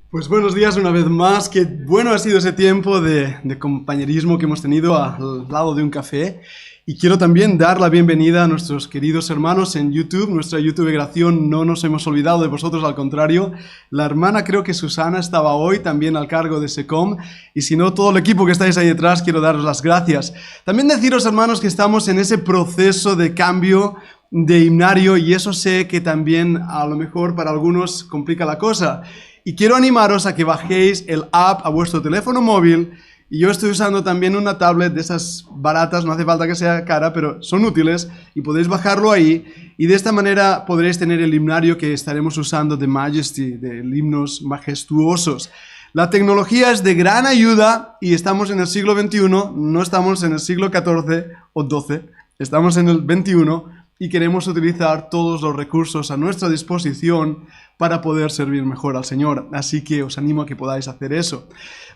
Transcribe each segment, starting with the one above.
Pues buenos días una vez más, qué bueno ha sido ese tiempo de compañerismo que hemos tenido al lado de un café. Y quiero también dar la bienvenida a nuestros queridos hermanos en YouTube, nuestra YouTubegración, no nos hemos olvidado de vosotros, al contrario. La hermana, creo que Susana, estaba hoy también al cargo de SECOM, y si no, todo el equipo que estáis ahí detrás, quiero daros las gracias. También deciros, hermanos, que estamos en ese proceso de cambio de himnario, y eso sé que también a lo mejor para algunos complica la cosa. Y quiero animaros a que bajéis el app a vuestro teléfono móvil. Y yo estoy usando también una tablet de esas baratas, no hace falta que sea cara, pero son útiles y podéis bajarlo ahí. Y de esta manera podréis tener el himnario que estaremos usando de Majesty, de himnos majestuosos. La tecnología es de gran ayuda y estamos en el siglo XXI, no estamos en el siglo XIV o XII, estamos en el XXI. Y queremos utilizar todos los recursos a nuestra disposición para poder servir mejor al Señor. Así que os animo a que podáis hacer eso.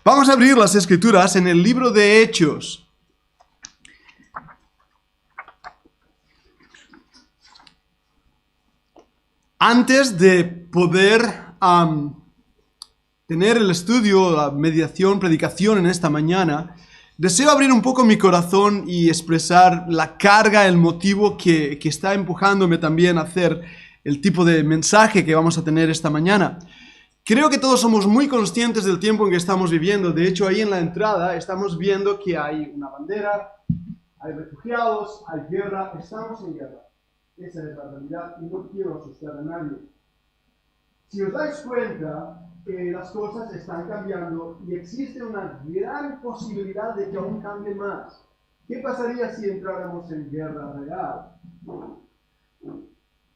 Vamos a abrir las Escrituras en el libro de Hechos. Antes de poder tener el estudio, la meditación, predicación en esta mañana, deseo abrir un poco mi corazón y expresar la carga, el motivo que está empujándome también a hacer el tipo de mensaje que vamos a tener esta mañana. Creo que todos somos muy conscientes del tiempo en que estamos viviendo. De hecho, ahí en la entrada estamos viendo que hay una bandera, hay refugiados, hay guerra, estamos en guerra. Esa es la realidad y no quiero asustar a nadie. Si os dais cuenta, las cosas están cambiando y existe una gran posibilidad de que aún cambie más. ¿Qué pasaría si entráramos en guerra real?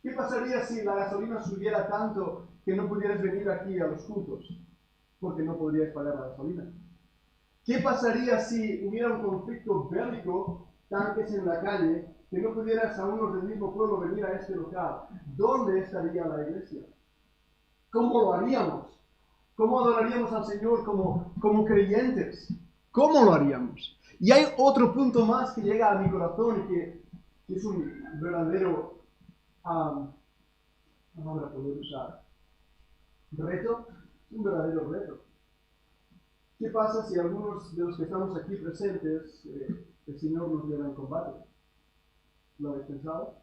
¿Qué pasaría si la gasolina subiera tanto que no pudierais venir aquí a los cultos? Porque no podríais pagar la gasolina. ¿Qué pasaría si hubiera un conflicto bélico, tanques en la calle, que no pudieras a unos del mismo pueblo venir a este local? ¿Dónde estaría la iglesia? ¿Cómo lo haríamos? ¿Cómo adoraríamos al Señor como creyentes? ¿Cómo lo haríamos? Y hay otro punto más que llega a mi corazón y que es un verdadero palabra poder usar. ¿Reto? Un verdadero reto. ¿Qué pasa si algunos de los que estamos aquí presentes, el Señor nos lleva en combate? ¿Lo habéis pensado?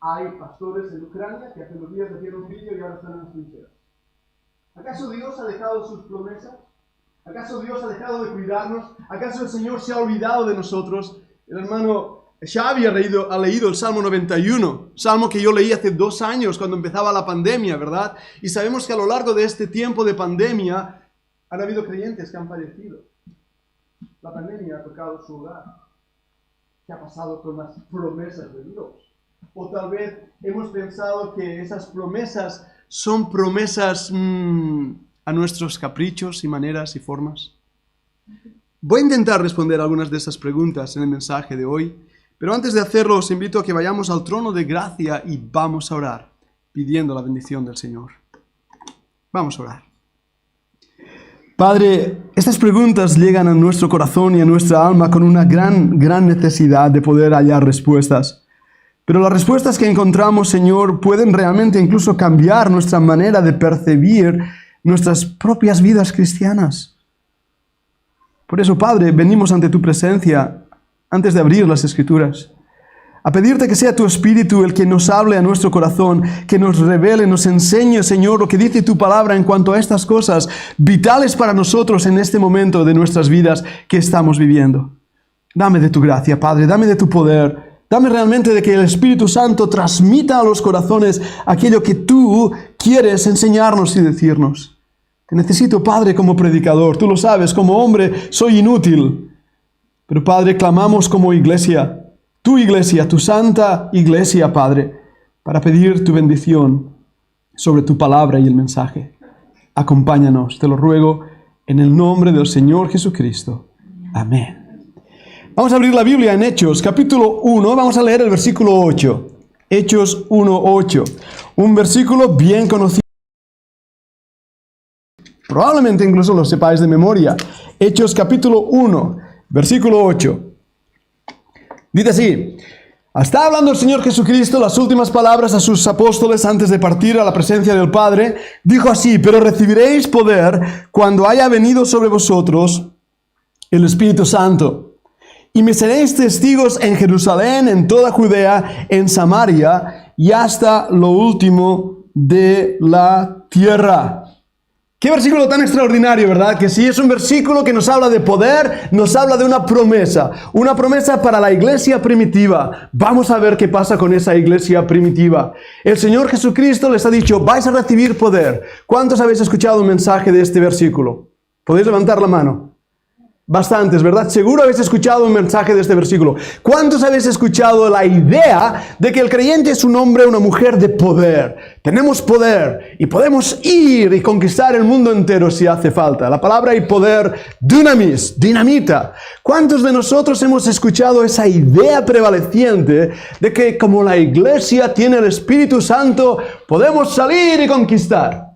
Hay pastores en Ucrania que hace unos días hicieron un vídeo y ahora están en las trincheras. ¿Acaso Dios ha dejado sus promesas? ¿Acaso Dios ha dejado de cuidarnos? ¿Acaso el Señor se ha olvidado de nosotros? El hermano Xavi ha leído el Salmo 91, salmo que yo leí hace 2 años cuando empezaba la pandemia, ¿verdad? Y sabemos que a lo largo de este tiempo de pandemia han habido creyentes que han fallecido. La pandemia ha tocado su hogar. ¿Qué ha pasado con las promesas de Dios? O tal vez hemos pensado que esas promesas son promesas a nuestros caprichos y maneras y formas. Voy a intentar responder algunas de esas preguntas en el mensaje de hoy, pero antes de hacerlo os invito a que vayamos al trono de gracia y vamos a orar, pidiendo la bendición del Señor. Vamos a orar. Padre, estas preguntas llegan a nuestro corazón y a nuestra alma con una gran necesidad de poder hallar respuestas. Pero las respuestas que encontramos, Señor, pueden realmente incluso cambiar nuestra manera de percibir nuestras propias vidas cristianas. Por eso, Padre, venimos ante tu presencia, antes de abrir las Escrituras, a pedirte que sea tu Espíritu el que nos hable a nuestro corazón, que nos revele, nos enseñe, Señor, lo que dice tu palabra en cuanto a estas cosas vitales para nosotros en este momento de nuestras vidas que estamos viviendo. Dame de tu gracia, Padre, dame de tu poder. Dame realmente de que el Espíritu Santo transmita a los corazones aquello que tú quieres enseñarnos y decirnos. Te necesito, Padre, como predicador. Tú lo sabes, como hombre soy inútil. Pero, Padre, clamamos como iglesia, tu santa iglesia, Padre, para pedir tu bendición sobre tu palabra y el mensaje. Acompáñanos, te lo ruego, en el nombre del Señor Jesucristo. Amén. Vamos a abrir la Biblia en Hechos, capítulo 1, vamos a leer el versículo 8. Hechos 1:8. Un versículo bien conocido. Probablemente incluso lo sepáis de memoria. Hechos capítulo 1, versículo 8. Dice así: Está hablando el Señor Jesucristo las últimas palabras a sus apóstoles antes de partir a la presencia del Padre. Dijo así: pero recibiréis poder cuando haya venido sobre vosotros el Espíritu Santo. Y me seréis testigos en Jerusalén, en toda Judea, en Samaria y hasta lo último de la tierra. Qué versículo tan extraordinario, ¿verdad? Que sí, es un versículo que nos habla de poder, nos habla de una promesa para la iglesia primitiva. Vamos a ver qué pasa con esa iglesia primitiva. El Señor Jesucristo les ha dicho: vais a recibir poder. ¿Cuántos habéis escuchado un mensaje de este versículo? ¿Podéis levantar la mano? Bastantes, ¿verdad? Seguro habéis escuchado un mensaje de este versículo. ¿Cuántos habéis escuchado la idea de que el creyente es un hombre o una mujer de poder? Tenemos poder y podemos ir y conquistar el mundo entero si hace falta. La palabra y poder, dunamis, dinamita. ¿Cuántos de nosotros hemos escuchado esa idea prevaleciente de que como la iglesia tiene el Espíritu Santo, podemos salir y conquistar?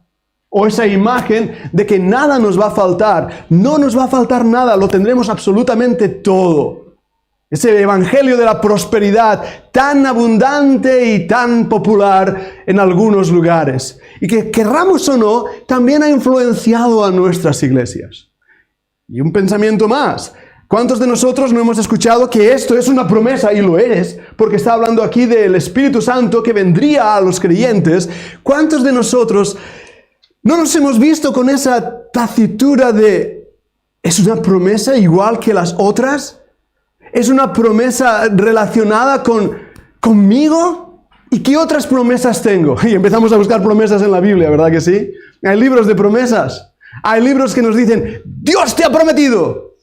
O esa imagen de que nada nos va a faltar. No nos va a faltar nada, lo tendremos absolutamente todo. Ese evangelio de la prosperidad tan abundante y tan popular en algunos lugares. Y que, querramos o no, también ha influenciado a nuestras iglesias. Y un pensamiento más. ¿Cuántos de nosotros no hemos escuchado que esto es una promesa? Y lo es, porque está hablando aquí del Espíritu Santo que vendría a los creyentes. ¿Cuántos de nosotros no nos hemos visto con esa tacitura de ¿es una promesa igual que las otras? ¿Es una promesa relacionada conmigo? ¿Y qué otras promesas tengo? Y empezamos a buscar promesas en la Biblia, ¿verdad que sí? Hay libros de promesas. Hay libros que nos dicen: Dios te ha prometido.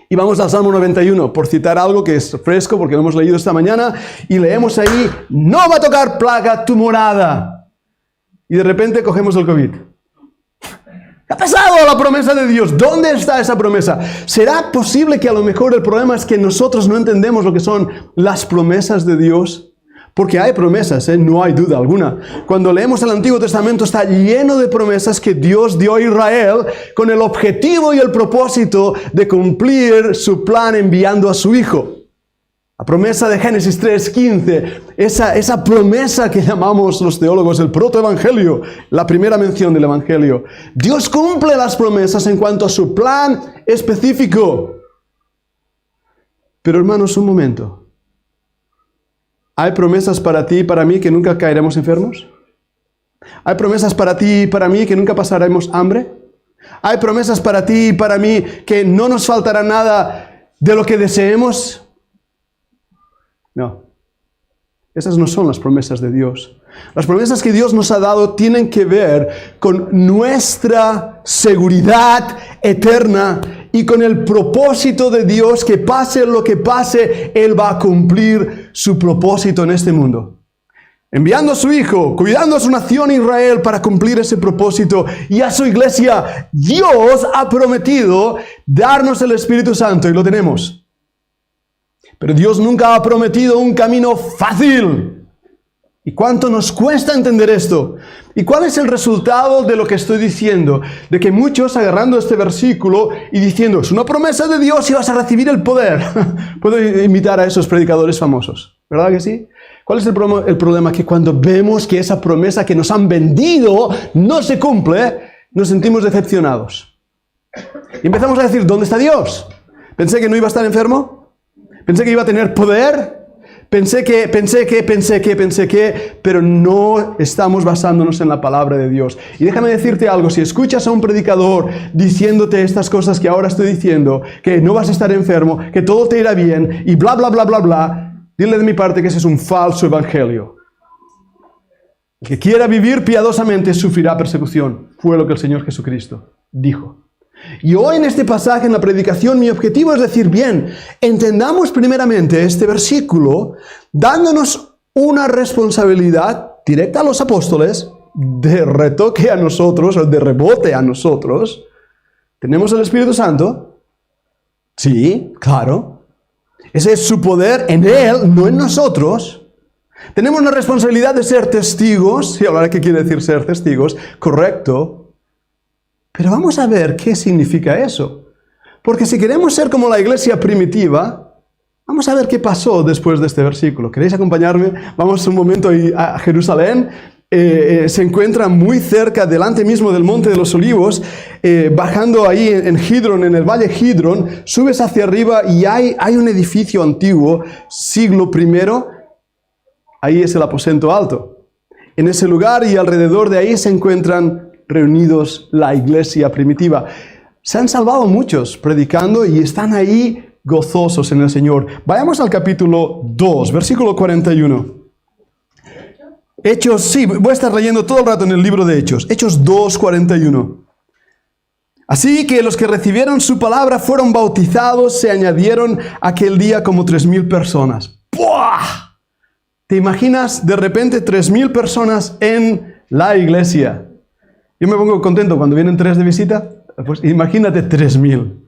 Y vamos al Salmo 91, por citar algo que es fresco, porque lo hemos leído esta mañana, y leemos ahí: no va a tocar plaga tu morada. Y de repente cogemos el COVID. ¿Qué ha pasado a la promesa de Dios? ¿Dónde está esa promesa? ¿Será posible que a lo mejor el problema es que nosotros no entendemos lo que son las promesas de Dios? Porque hay promesas, no hay duda alguna. Cuando leemos el Antiguo Testamento está lleno de promesas que Dios dio a Israel con el objetivo y el propósito de cumplir su plan enviando a su Hijo. La promesa de Génesis 3:15, esa promesa que llamamos los teólogos el protoevangelio, la primera mención del evangelio. Dios cumple las promesas en cuanto a su plan específico. Pero hermanos, un momento. ¿Hay promesas para ti y para mí que nunca caeremos enfermos? ¿Hay promesas para ti y para mí que nunca pasaremos hambre? ¿Hay promesas para ti y para mí que no nos faltará nada de lo que deseemos? No, esas no son las promesas de Dios. Las promesas que Dios nos ha dado tienen que ver con nuestra seguridad eterna y con el propósito de Dios que pase lo que pase, Él va a cumplir su propósito en este mundo. Enviando a su Hijo, cuidando a su nación Israel para cumplir ese propósito y a su iglesia, Dios ha prometido darnos el Espíritu Santo y lo tenemos. Pero Dios nunca ha prometido un camino fácil. ¿Y cuánto nos cuesta entender esto? ¿Y cuál es el resultado de lo que estoy diciendo? De que muchos agarrando este versículo y diciendo: es una promesa de Dios y vas a recibir el poder. Puedo imitar a esos predicadores famosos, ¿verdad que sí? ¿Cuál es el problema? Que cuando vemos que esa promesa que nos han vendido no se cumple, nos sentimos decepcionados. Y empezamos a decir: ¿dónde está Dios? Pensé que no iba a estar enfermo. Pensé que iba a tener poder, pensé que, pero no estamos basándonos en la palabra de Dios. Y déjame decirte algo: si escuchas a un predicador diciéndote estas cosas que ahora estoy diciendo, que no vas a estar enfermo, que todo te irá bien, y bla, bla, bla, bla, bla, dile de mi parte que ese es un falso evangelio. El que quiera vivir piadosamente sufrirá persecución. Fue lo que el Señor Jesucristo dijo. Y hoy en este pasaje, en la predicación, mi objetivo es decir: bien, entendamos primeramente este versículo dándonos una responsabilidad directa a los apóstoles, de retoque a nosotros, o de rebote a nosotros. ¿Tenemos el Espíritu Santo? Sí, claro. Ese es su poder en Él, no en nosotros. Tenemos la responsabilidad de ser testigos. Y ahora, ¿qué quiere decir ser testigos? Correcto. Pero vamos a ver qué significa eso. Porque si queremos ser como la iglesia primitiva, Vamos a ver qué pasó después de este versículo. ¿Queréis acompañarme? Vamos un momento a Jerusalén. Se encuentra muy cerca, delante mismo del Monte de los Olivos, bajando ahí en Kidron, en el valle Kidron, subes hacia arriba y hay un edificio antiguo, siglo I, ahí es el aposento alto. En ese lugar y alrededor de ahí se encuentran reunidos la iglesia primitiva. Se han salvado muchos predicando y están ahí gozosos en el Señor. Vayamos al capítulo 2, versículo 41. Hechos, sí, voy a estar leyendo todo el rato en el libro de Hechos. Hechos 2, 41. Así que los que recibieron su palabra fueron bautizados, se añadieron aquel día como 3,000 personas. ¡Buah! ¿Te imaginas de repente 3,000 personas en la iglesia? Yo me pongo contento cuando vienen 3 de visita. Pues imagínate 3,000.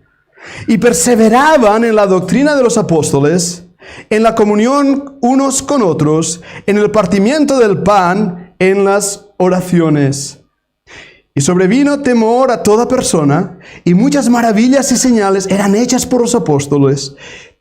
Y perseveraban en la doctrina de los apóstoles, en la comunión unos con otros, en el partimiento del pan, en las oraciones. Y sobrevino temor a toda persona, y muchas maravillas y señales eran hechas por los apóstoles.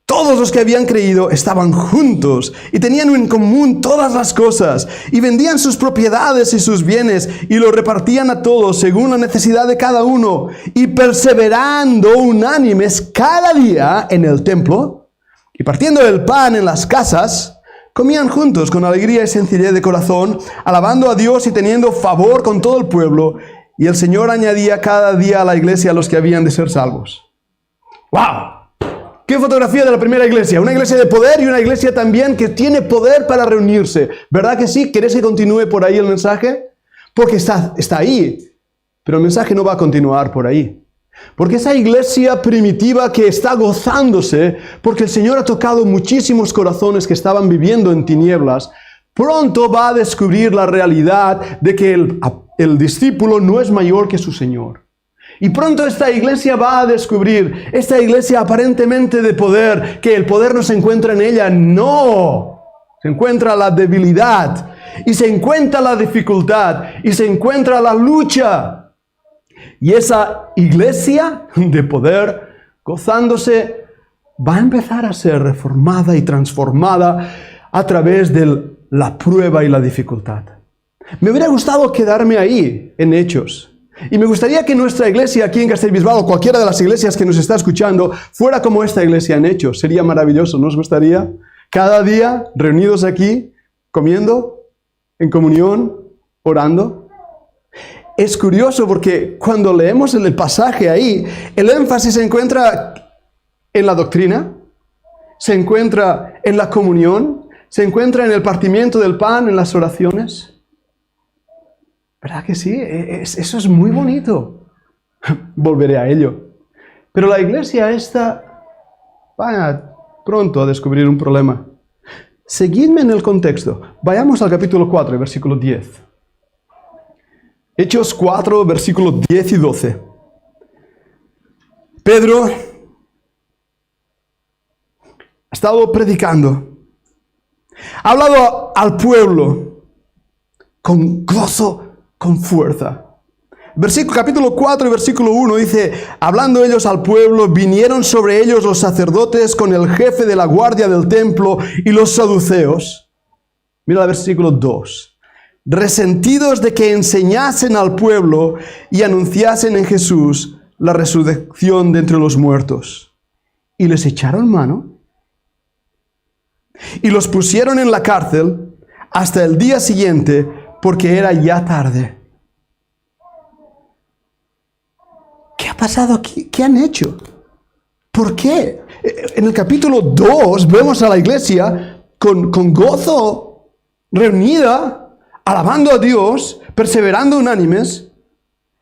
Todos los que habían creído estaban juntos y tenían en común todas las cosas, y vendían sus propiedades y sus bienes, y lo repartían a todos según la necesidad de cada uno, y perseverando unánimes cada día en el templo, y partiendo el pan en las casas, comían juntos con alegría y sencillez de corazón, alabando a Dios y teniendo favor con todo el pueblo, y el Señor añadía cada día a la iglesia a los que habían de ser salvos. ¡Wow! ¿Qué fotografía de la primera iglesia? Una iglesia de poder y una iglesia también que tiene poder para reunirse. ¿Verdad que sí? ¿Querés que continúe por ahí el mensaje? Porque está ahí. Pero el mensaje no va a continuar por ahí. Porque esa iglesia primitiva que está gozándose, porque el Señor ha tocado muchísimos corazones que estaban viviendo en tinieblas, pronto va a descubrir la realidad de que el discípulo no es mayor que su Señor. Y pronto esta iglesia va a descubrir, esta iglesia aparentemente de poder, que el poder no se encuentra en ella. No, se encuentra la debilidad, y se encuentra la dificultad, y se encuentra la lucha. Y esa iglesia de poder, gozándose, va a empezar a ser reformada y transformada a través de la prueba y la dificultad. Me hubiera gustado quedarme ahí, en Hechos. Y me gustaría que nuestra iglesia aquí en Castelbisbal, o cualquiera de las iglesias que nos está escuchando, fuera como esta iglesia en Hechos. Sería maravilloso, ¿no os gustaría? Cada día reunidos aquí, comiendo, en comunión, orando. Es curioso porque cuando leemos el pasaje ahí, el énfasis se encuentra en la doctrina, se encuentra en la comunión, se encuentra en el partimiento del pan, en las oraciones. ¿Verdad que sí? Eso es muy bonito. Volveré a ello. Pero la iglesia esta va pronto a descubrir un problema. Seguidme en el contexto. Vayamos al capítulo 4, versículo 10. Hechos 4, versículos 10 y 12. Pedro ha estado predicando. Ha hablado al pueblo con gozo, con fuerza. Capítulo 4, versículo 1 dice: hablando ellos al pueblo, vinieron sobre ellos los sacerdotes con el jefe de la guardia del templo y los saduceos. Mira el versículo 2. Resentidos de que enseñasen al pueblo y anunciasen en Jesús la resurrección de entre los muertos. Y les echaron mano y los pusieron en la cárcel hasta el día siguiente, porque era ya tarde. ¿Qué ha pasado aquí? ¿Qué han hecho? ¿Por qué? En el capítulo 2 vemos a la iglesia con gozo, reunida, alabando a Dios, perseverando unánimes.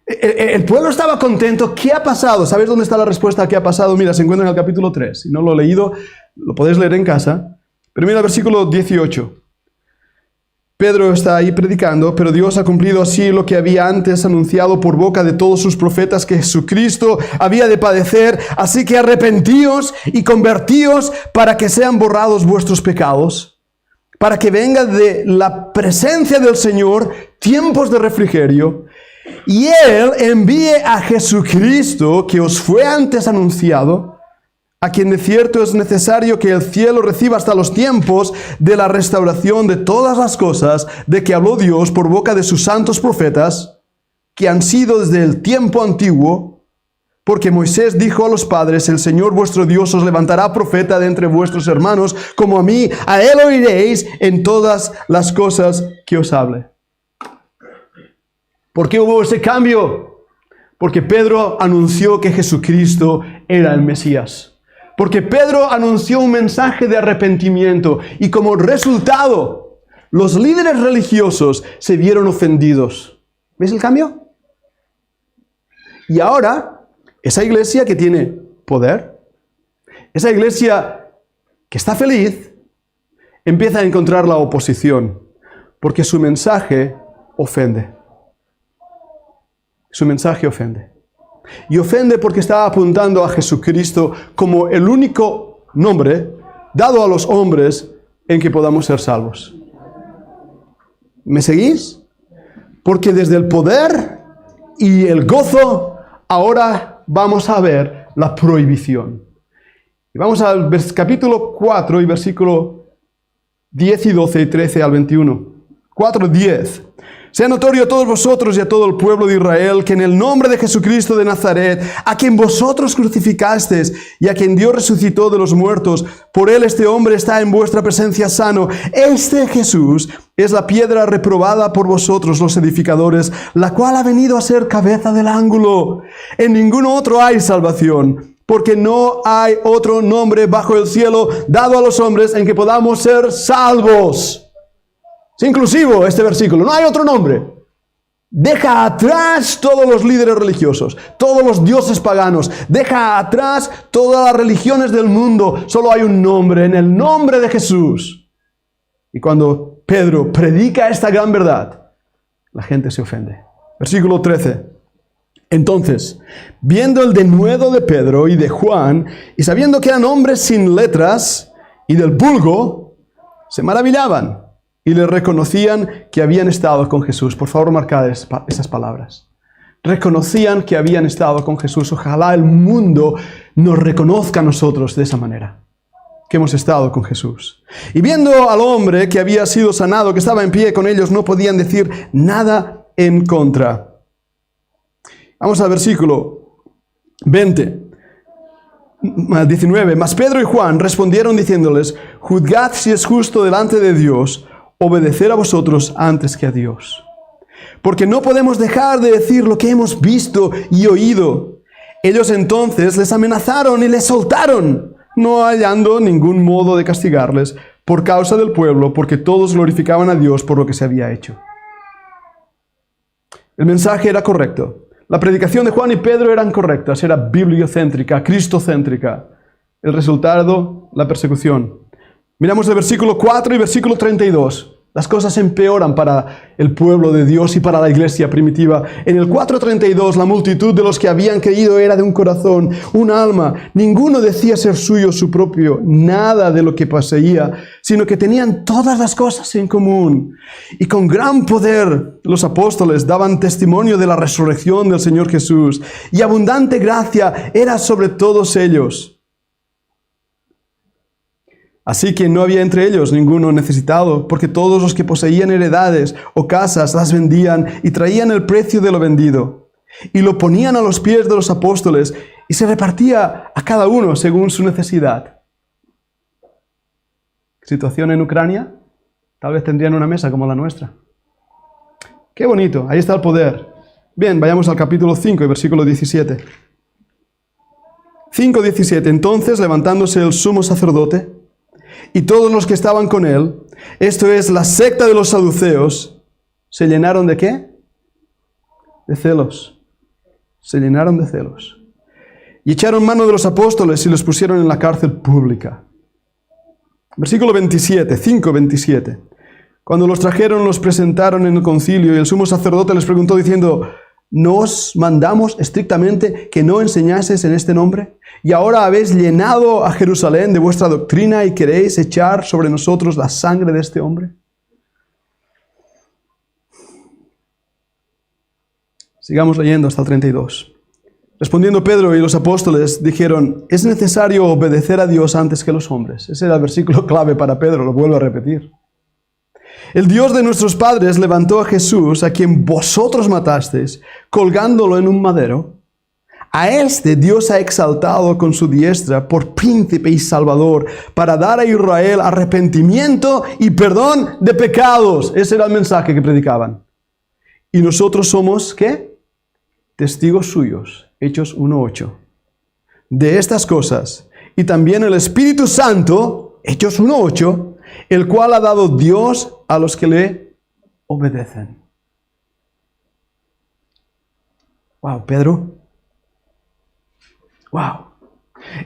El pueblo estaba contento. ¿Qué ha pasado? ¿Sabes dónde está la respuesta a qué ha pasado? Mira, se encuentra en el capítulo 3. Si no lo he leído, lo podéis leer en casa. Pero mira el versículo 18. Pedro está ahí predicando, pero Dios ha cumplido así lo que había antes anunciado por boca de todos sus profetas, que Jesucristo había de padecer. Así que arrepentíos y convertíos para que sean borrados vuestros pecados, para que venga de la presencia del Señor tiempos de refrigerio, y Él envíe a Jesucristo, que os fue antes anunciado, a quien de cierto es necesario que el cielo reciba hasta los tiempos de la restauración de todas las cosas de que habló Dios por boca de sus santos profetas, que han sido desde el tiempo antiguo, porque Moisés dijo a los padres, el Señor vuestro Dios os levantará profeta de entre vuestros hermanos, como a mí, a él oiréis en todas las cosas que os hable. ¿Por qué hubo ese cambio? Porque Pedro anunció que Jesucristo era el Mesías. Porque Pedro anunció un mensaje de arrepentimiento y como resultado, los líderes religiosos se vieron ofendidos. ¿Ves el cambio? Y ahora, esa iglesia que tiene poder, esa iglesia que está feliz, empieza a encontrar la oposición, porque su mensaje ofende. Su mensaje ofende. Y ofende porque está apuntando a Jesucristo como el único nombre dado a los hombres en que podamos ser salvos. ¿Me seguís? Porque desde el poder y el gozo, ahora vamos a ver la prohibición. Y vamos al capítulo 4 y versículo 10 y 12 y 13 al 21. 4:10. Sea notorio a todos vosotros y a todo el pueblo de Israel que en el nombre de Jesucristo de Nazaret, a quien vosotros crucificasteis y a quien Dios resucitó de los muertos, por él este hombre está en vuestra presencia sano. Este Jesús es la piedra reprobada por vosotros los edificadores, la cual ha venido a ser cabeza del ángulo. En ningún otro hay salvación, porque no hay otro nombre bajo el cielo dado a los hombres en que podamos ser salvos. Es inclusivo este versículo, no hay otro nombre. Deja atrás todos los líderes religiosos, todos los dioses paganos, deja atrás todas las religiones del mundo. Solo hay un nombre, en el nombre de Jesús. Y cuando Pedro predica esta gran verdad, la gente se ofende. Versículo 13. Entonces, viendo el denuedo de Pedro y de Juan, y sabiendo que eran hombres sin letras y del vulgo, se maravillaban y le reconocían que habían estado con Jesús. Por favor, marcad esas palabras. Reconocían que habían estado con Jesús. Ojalá el mundo nos reconozca a nosotros de esa manera, que hemos estado con Jesús. Y viendo al hombre que había sido sanado, que estaba en pie con ellos, no podían decir nada en contra. Vamos al versículo 19. Mas Pedro y Juan respondieron diciéndoles, juzgad si es justo delante de Dios obedecer a vosotros antes que a Dios. Porque no podemos dejar de decir lo que hemos visto y oído. Ellos entonces les amenazaron y les soltaron, no hallando ningún modo de castigarles por causa del pueblo, porque todos glorificaban a Dios por lo que se había hecho. El mensaje era correcto. La predicación de Juan y Pedro eran correctas, era bibliocéntrica, cristocéntrica. El resultado, la persecución. Miramos el versículo 4 y versículo 32. Las cosas empeoran para el pueblo de Dios y para la iglesia primitiva. En el 4:32, la multitud de los que habían creído era de un corazón, un alma. Ninguno decía ser suyo su propio, nada de lo que poseía, sino que tenían todas las cosas en común. Y con gran poder los apóstoles daban testimonio de la resurrección del Señor Jesús. Y abundante gracia era sobre todos ellos. Así que no había entre ellos ninguno necesitado, porque todos los que poseían heredades o casas las vendían y traían el precio de lo vendido, y lo ponían a los pies de los apóstoles, y se repartía a cada uno según su necesidad. Situación en Ucrania, tal vez tendrían una mesa como la nuestra. Qué bonito, ahí está el poder. Bien, vayamos al capítulo 5 y versículo 17. 5:17. Entonces, levantándose el sumo sacerdote, y todos los que estaban con él, esto es, la secta de los saduceos, ¿se llenaron de qué? De celos. Se llenaron de celos. Y echaron mano de los apóstoles y los pusieron en la cárcel pública. Versículo 27, 5:27. Cuando los trajeron, los presentaron en el concilio, y el sumo sacerdote les preguntó diciendo, ¿no os mandamos estrictamente que no enseñaseis en este nombre? Y ahora habéis llenado a Jerusalén de vuestra doctrina y queréis echar sobre nosotros la sangre de este hombre. Sigamos leyendo hasta el 32. Respondiendo Pedro y los apóstoles dijeron, es necesario obedecer a Dios antes que los hombres. Ese era el versículo clave para Pedro, lo vuelvo a repetir. El Dios de nuestros padres levantó a Jesús, a quien vosotros matasteis, colgándolo en un madero. A este Dios ha exaltado con su diestra por príncipe y salvador, para dar a Israel arrepentimiento y perdón de pecados. Ese era el mensaje que predicaban. Y nosotros somos, ¿qué? Testigos suyos. Hechos 1:8. De estas cosas. Y también el Espíritu Santo, Hechos 1:8, el cual ha dado Dios a los que le obedecen. Wow, Pedro. Wow.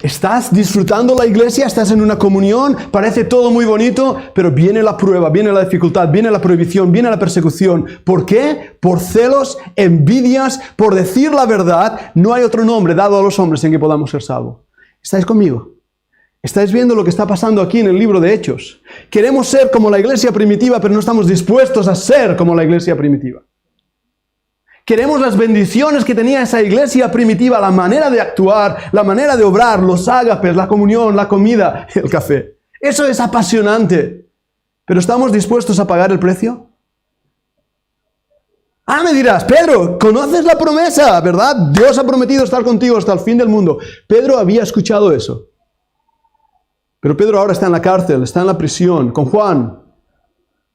Estás disfrutando la iglesia, estás en una comunión, parece todo muy bonito, pero viene la prueba, viene la dificultad, viene la prohibición, viene la persecución. ¿Por qué? Por celos, envidias, por decir la verdad. No hay otro nombre dado a los hombres en que podamos ser salvos. ¿Estáis conmigo? ¿Estáis viendo lo que está pasando aquí en el libro de Hechos? Queremos ser como la iglesia primitiva, pero no estamos dispuestos a ser como la iglesia primitiva. Queremos las bendiciones que tenía esa iglesia primitiva, la manera de actuar, la manera de obrar, los ágapes, la comunión, la comida, el café. Eso es apasionante. ¿Pero estamos dispuestos a pagar el precio? Ah, me dirás, Pedro, conoces la promesa, ¿verdad? Dios ha prometido estar contigo hasta el fin del mundo. Pedro había escuchado eso. Pero Pedro ahora está en la cárcel, está en la prisión, con Juan. Han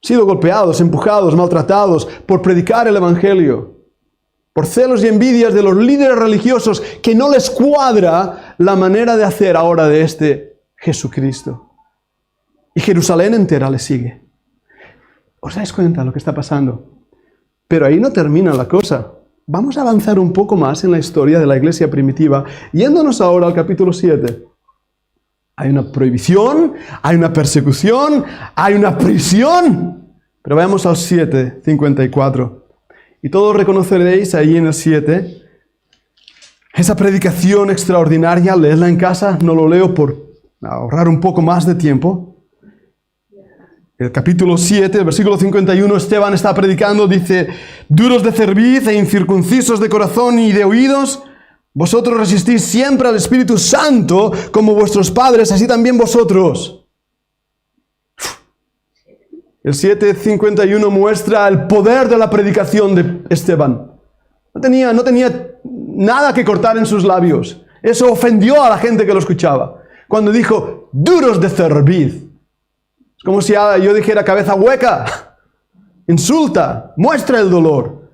sido golpeados, empujados, maltratados por predicar el evangelio. Por celos y envidias de los líderes religiosos que no les cuadra la manera de hacer ahora de este Jesucristo. Y Jerusalén entera le sigue. ¿Os dais cuenta de lo que está pasando? Pero ahí no termina la cosa. Vamos a avanzar un poco más en la historia de la iglesia primitiva, yéndonos ahora al capítulo 7. Hay una prohibición, hay una persecución, hay una prisión. Pero vayamos al 7:54. Y todos reconoceréis ahí en el 7 esa predicación extraordinaria. Leedla en casa, no lo leo por ahorrar un poco más de tiempo. El capítulo 7, el versículo 51, Esteban está predicando, dice, duros de cerviz e incircuncisos de corazón y de oídos, vosotros resistís siempre al Espíritu Santo como vuestros padres, así también vosotros. El 7:51 muestra el poder de la predicación de Esteban. No tenía nada que cortar en sus labios. Eso ofendió a la gente que lo escuchaba. Cuando dijo, duros de cerviz. Es como si yo dijera cabeza hueca. Insulta, muestra el dolor.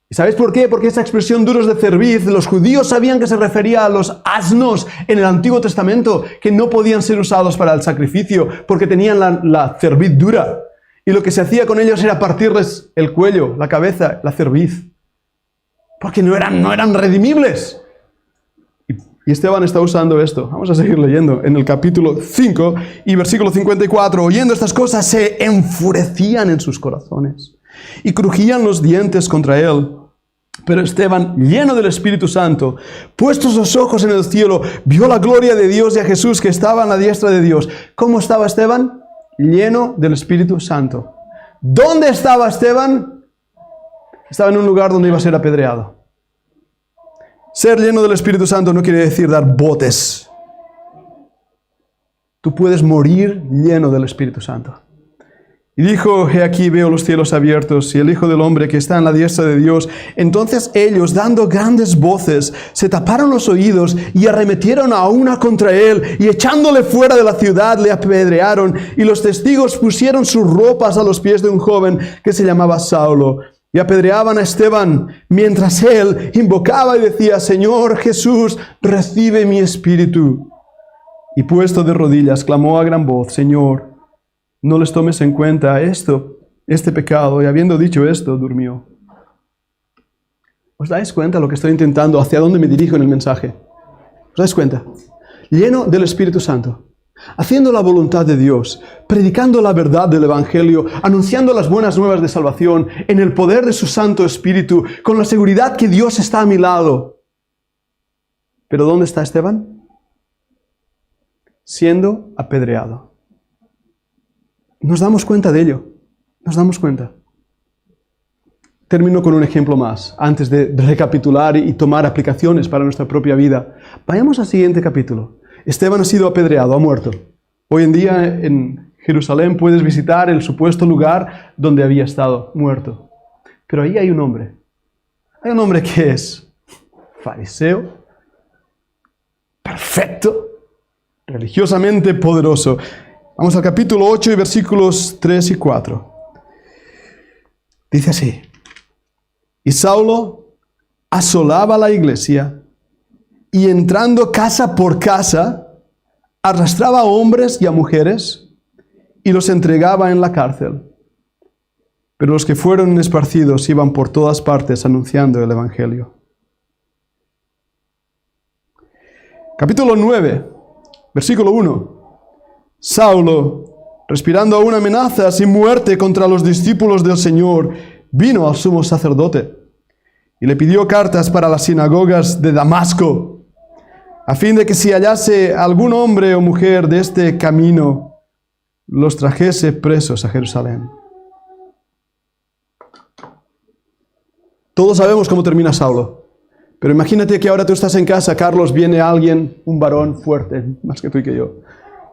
¿Y sabéis por qué? Porque esa expresión duros de cerviz, los judíos sabían que se refería a los asnos en el Antiguo Testamento, que no podían ser usados para el sacrificio, porque tenían la cerviz dura. Y lo que se hacía con ellos era partirles el cuello, la cabeza, la cerviz. Porque no eran redimibles. Y Esteban está usando esto. Vamos a seguir leyendo. En el capítulo 5 y versículo 54. Oyendo estas cosas, se enfurecían en sus corazones. Y crujían los dientes contra él. Pero Esteban, lleno del Espíritu Santo, puestos los ojos en el cielo, vio la gloria de Dios y a Jesús que estaba a la diestra de Dios. ¿Cómo estaba Esteban? Lleno del Espíritu Santo. ¿Dónde estaba Esteban? Estaba en un lugar donde iba a ser apedreado. Ser lleno del Espíritu Santo no quiere decir dar botes. Tú puedes morir lleno del Espíritu Santo. Y dijo, he aquí veo los cielos abiertos y el Hijo del Hombre que está en la diestra de Dios. Entonces ellos, dando grandes voces, se taparon los oídos y arremetieron a una contra él y echándole fuera de la ciudad le apedrearon. Y los testigos pusieron sus ropas a los pies de un joven que se llamaba Saulo. Y apedreaban a Esteban mientras él invocaba y decía, Señor Jesús, recibe mi espíritu. Y puesto de rodillas, clamó a gran voz, Señor, no les tomes en cuenta este pecado. Y habiendo dicho esto, durmió. ¿Os dais cuenta de lo que estoy intentando? ¿Hacia dónde me dirijo en el mensaje? ¿Os dais cuenta? Lleno del Espíritu Santo, haciendo la voluntad de Dios, predicando la verdad del Evangelio, anunciando las buenas nuevas de salvación, en el poder de su Santo Espíritu, con la seguridad que Dios está a mi lado. ¿Pero dónde está Esteban? Siendo apedreado. Nos damos cuenta de ello. Nos damos cuenta. termino con un ejemplo más, antes de recapitular y tomar aplicaciones para nuestra propia vida. Vayamos al siguiente capítulo. Esteban ha sido apedreado, ha muerto. Hoy en día en Jerusalén puedes visitar el supuesto lugar donde había estado muerto. Pero ahí hay un hombre. Hay un hombre que es fariseo, perfecto, religiosamente poderoso. Vamos al capítulo 8 y versículos 3 y 4. Dice así: y Saulo asolaba la iglesia y entrando casa por casa, arrastraba a hombres y a mujeres y los entregaba en la cárcel. Pero los que fueron esparcidos iban por todas partes anunciando el evangelio. Capítulo 9, versículo 1. Saulo, respirando aún amenazas y muerte contra los discípulos del Señor, vino al sumo sacerdote y le pidió cartas para las sinagogas de Damasco, a fin de que si hallase algún hombre o mujer de este camino, los trajese presos a Jerusalén. Todos sabemos cómo termina Saulo, pero imagínate que ahora tú estás en casa, Carlos, viene alguien, un varón fuerte, más que tú y que yo,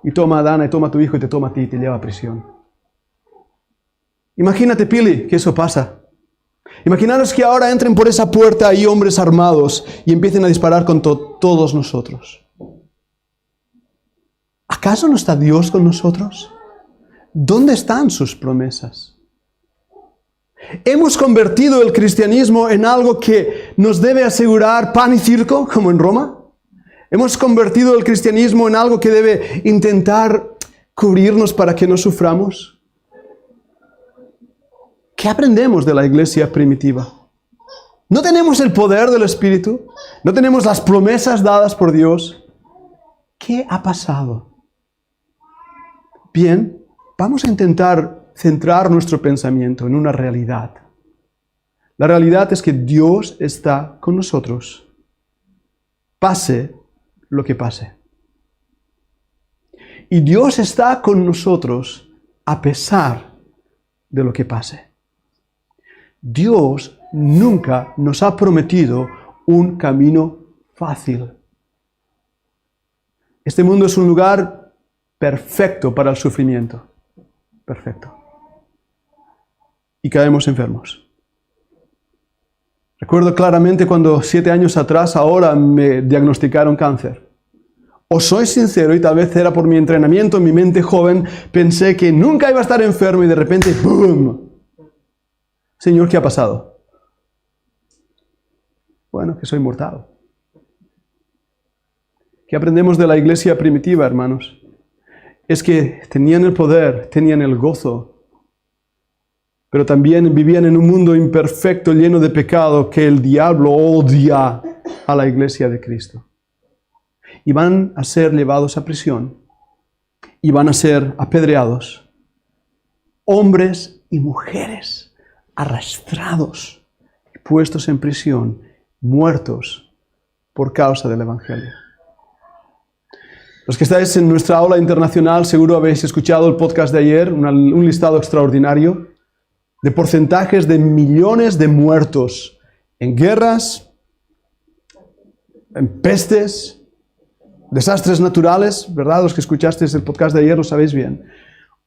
y toma a Dana, y toma a tu hijo, y te toma a ti, y te lleva a prisión. Imagínate, Pili, que eso pasa. Imaginaros que ahora entren por esa puerta ahí hombres armados y empiecen a disparar contra todos nosotros. ¿Acaso no está Dios con nosotros? ¿Dónde están sus promesas? ¿Hemos convertido el cristianismo en algo que nos debe asegurar pan y circo, como en Roma? ¿Hemos convertido el cristianismo en algo que debe intentar cubrirnos para que no suframos? ¿Qué aprendemos de la iglesia primitiva? ¿No tenemos el poder del Espíritu? ¿No tenemos las promesas dadas por Dios? ¿Qué ha pasado? Bien, vamos a intentar centrar nuestro pensamiento en una realidad. La realidad es que Dios está con nosotros, pase lo que pase. Y Dios está con nosotros a pesar de lo que pase. Dios nunca nos ha prometido un camino fácil. Este mundo es un lugar perfecto para el sufrimiento. Perfecto. Y caemos enfermos. Recuerdo claramente cuando 7 años atrás, ahora me diagnosticaron cáncer. Os soy sincero, y tal vez era por mi entrenamiento, en mi mente joven, pensé que nunca iba a estar enfermo y de repente, ¡boom! Señor, ¿qué ha pasado? Bueno, que soy mortal. ¿Qué aprendemos de la iglesia primitiva, hermanos? Es que tenían el poder, tenían el gozo, pero también vivían en un mundo imperfecto, lleno de pecado, que el diablo odia a la iglesia de Cristo. Y van a ser llevados a prisión, y van a ser apedreados, hombres y mujeres, arrastrados y puestos en prisión, muertos por causa del Evangelio. Los que estáis en nuestra aula internacional seguro habéis escuchado el podcast de ayer, un listado extraordinario de porcentajes de millones de muertos en guerras, en pestes, desastres naturales, ¿verdad? Los que escuchasteis el podcast de ayer lo sabéis bien.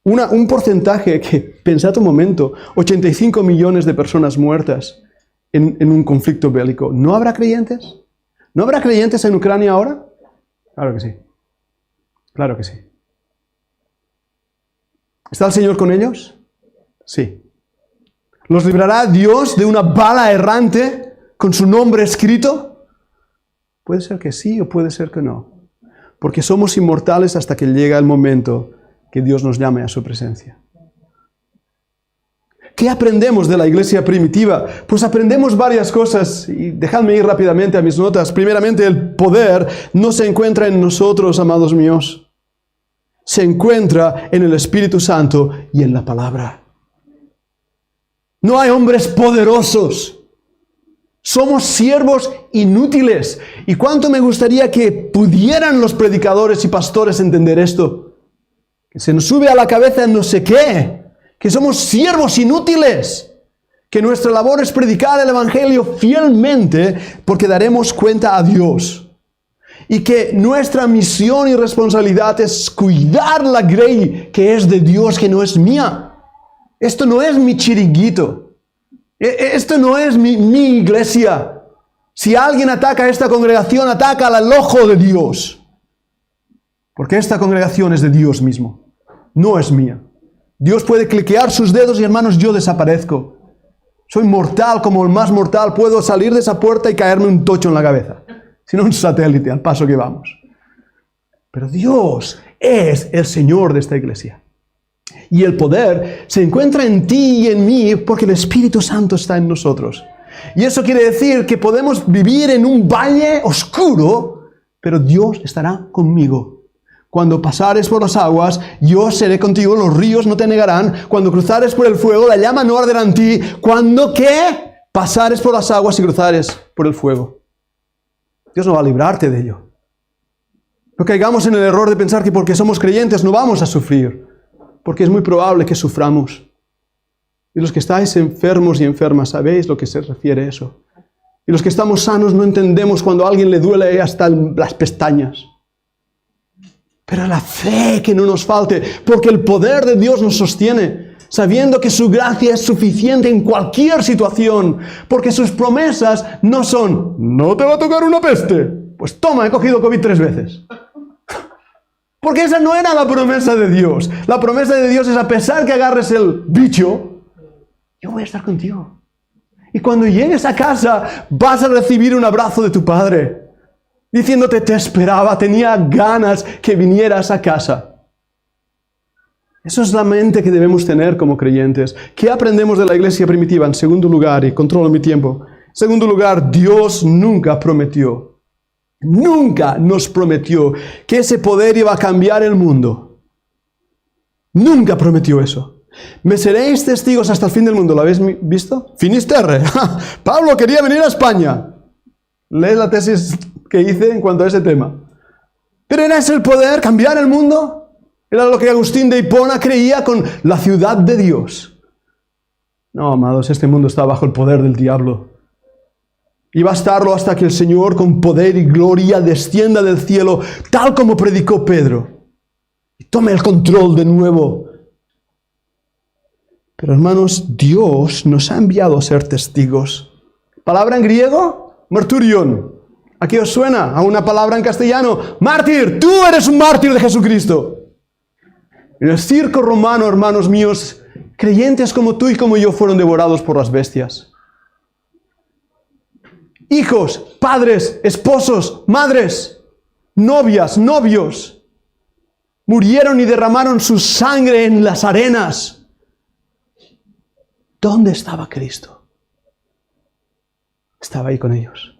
Un porcentaje que, pensad un momento, 85 millones de personas muertas en un conflicto bélico. ¿No habrá creyentes? ¿No habrá creyentes en Ucrania ahora? Claro que sí. Claro que sí. ¿Está el Señor con ellos? Sí. ¿Los librará Dios de una bala errante con su nombre escrito? Puede ser que sí o puede ser que no. Porque somos inmortales hasta que llega el momento que Dios nos llame a su presencia. ¿Qué aprendemos de la iglesia primitiva? Pues aprendemos varias cosas, y dejadme ir rápidamente a mis notas. Primeramente, el poder no se encuentra en nosotros, amados míos. Se encuentra en el Espíritu Santo y en la palabra. No hay hombres poderosos. Somos siervos inútiles. ¿Y cuánto me gustaría que pudieran los predicadores y pastores entender esto? Que se nos sube a la cabeza no sé qué, que somos siervos inútiles, que nuestra labor es predicar el Evangelio fielmente porque daremos cuenta a Dios. Y que nuestra misión y responsabilidad es cuidar la grey que es de Dios, que no es mía. Esto no es mi chiringuito. Esto no es mi iglesia. Si alguien ataca a esta congregación, ataca al ojo de Dios. Porque esta congregación es de Dios mismo. No es mía. Dios puede cliquear sus dedos y, hermanos, yo desaparezco. Soy mortal como el más mortal. Puedo salir de esa puerta y caerme un tocho en la cabeza. Sino un satélite al paso que vamos. Pero Dios es el Señor de esta iglesia. Y el poder se encuentra en ti y en mí porque el Espíritu Santo está en nosotros. Y eso quiere decir que podemos vivir en un valle oscuro, pero Dios estará conmigo. Cuando pasares por las aguas, yo seré contigo, los ríos no te negarán. Cuando cruzares por el fuego, la llama no arderá en ti. Cuando, ¿qué? Pasares por las aguas y cruzares por el fuego. Dios no va a librarte de ello. No caigamos en el error de pensar que porque somos creyentes no vamos a sufrir, porque es muy probable que suframos. Y los que estáis enfermos y enfermas, sabéis lo que se refiere a eso. Y los que estamos sanos no entendemos cuando a alguien le duele hasta las pestañas. Pero la fe que no nos falte, porque el poder de Dios nos sostiene, sabiendo que su gracia es suficiente en cualquier situación, porque sus promesas no son, no te va a tocar una peste. Pues toma, he cogido COVID 3 veces. Porque esa no era la promesa de Dios. La promesa de Dios es, a pesar que agarres el bicho, yo voy a estar contigo. Y cuando llegues a casa, vas a recibir un abrazo de tu Padre, diciéndote, te esperaba, tenía ganas que vinieras a casa. Eso es la mente que debemos tener como creyentes. ¿Qué aprendemos de la iglesia primitiva? En segundo lugar, y controlo mi tiempo. En segundo lugar, Dios nunca nos prometió que ese poder iba a cambiar el mundo. Nunca prometió eso. Me seréis testigos hasta el fin del mundo. ¿Lo habéis visto? Finisterre. Pablo quería venir a España. Lee la tesis que hice en cuanto a ese tema. ¿Pero era ese el poder? ¿Cambiar el mundo? Era lo que Agustín de Hipona creía con la ciudad de Dios. No, amados, este mundo está bajo el poder del diablo. Y va a estarlo hasta que el Señor con poder y gloria descienda del cielo, tal como predicó Pedro, y tome el control de nuevo. Pero hermanos, Dios nos ha enviado a ser testigos. Palabra en griego, marturion. ¿A qué os suena? A una palabra en castellano, mártir. Tú eres un mártir de Jesucristo. En el circo romano, hermanos míos, creyentes como tú y como yo fueron devorados por las bestias. Hijos, padres, esposos, madres, novias, novios, murieron y derramaron su sangre en las arenas. ¿Dónde estaba Cristo? Estaba ahí con ellos.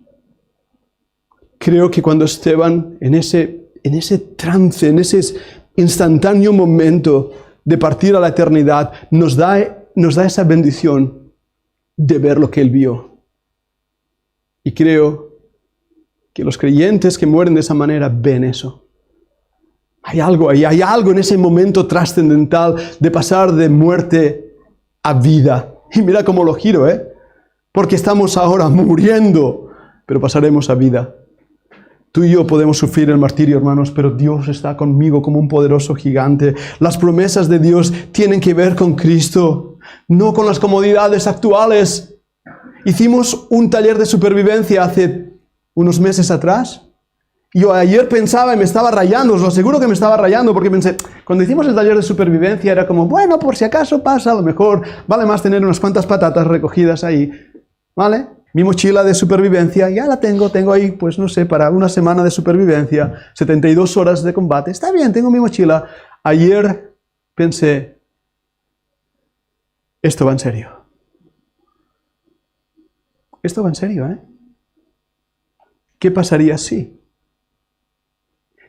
Creo que cuando Esteban, en ese trance, en ese instantáneo momento de partir a la eternidad, nos da esa bendición de ver lo que él vio. Y creo que los creyentes que mueren de esa manera ven eso. Hay algo ahí, hay algo en ese momento trascendental de pasar de muerte a vida. Y mira cómo lo giro, porque estamos ahora muriendo, pero pasaremos a vida. Tú y yo podemos sufrir el martirio, hermanos, pero Dios está conmigo como un poderoso gigante. Las promesas de Dios tienen que ver con Cristo, no con las comodidades actuales. Hicimos un taller de supervivencia hace unos meses atrás. Yo ayer pensaba y me estaba rayando, os lo aseguro que me estaba rayando, porque pensé, cuando hicimos el taller de supervivencia era como, bueno, por si acaso pasa, a lo mejor vale más tener unas cuantas patatas recogidas ahí, ¿vale? Mi mochila de supervivencia, ya la tengo ahí, pues no sé, para una semana de supervivencia, 72 horas de combate, está bien, tengo mi mochila. Ayer pensé, esto va en serio. Esto va en serio, ¿Qué pasaría si?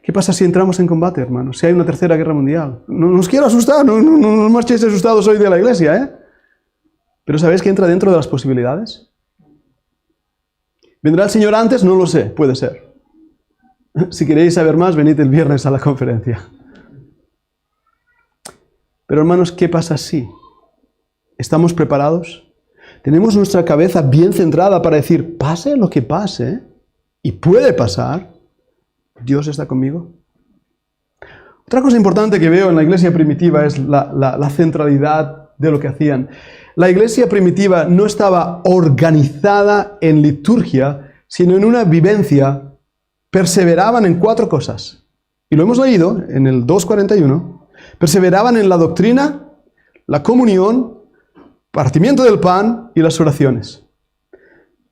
¿Qué pasa si entramos en combate, hermanos? Si hay una tercera guerra mundial. No os quiero asustar, no marchéis asustados hoy de la iglesia, Pero ¿sabéis que entra dentro de las posibilidades? ¿Vendrá el Señor antes? No lo sé, puede ser. Si queréis saber más, venid el viernes a la conferencia. Pero hermanos, ¿qué pasa si? ¿Estamos preparados? tenemos nuestra cabeza bien centrada para decir, pase lo que pase, y puede pasar, Dios está conmigo. Otra cosa importante que veo en la iglesia primitiva es la centralidad de lo que hacían. La iglesia primitiva no estaba organizada en liturgia, sino en una vivencia. Perseveraban en 4 cosas. Y lo hemos leído en el 2:41. Perseveraban en la doctrina, la comunión, partimiento del pan y las oraciones.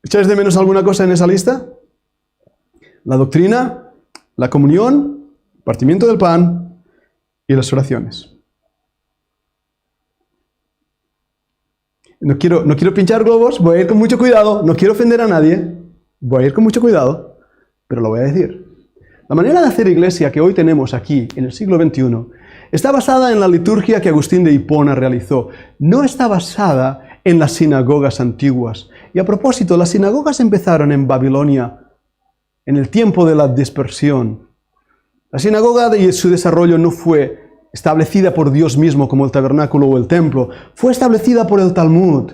¿Echáis de menos alguna cosa en esa lista? La doctrina, la comunión, partimiento del pan y las oraciones. No quiero pinchar globos, voy a ir con mucho cuidado, no quiero ofender a nadie, voy a ir con mucho cuidado, pero lo voy a decir. La manera de hacer iglesia que hoy tenemos aquí, en el siglo XXI, está basada en la liturgia que Agustín de Hipona realizó. No está basada en las sinagogas antiguas. Y a propósito, las sinagogas empezaron en Babilonia, en el tiempo de la dispersión. La sinagoga y su desarrollo no fue establecida por Dios mismo como el tabernáculo o el templo. Fue establecida por el Talmud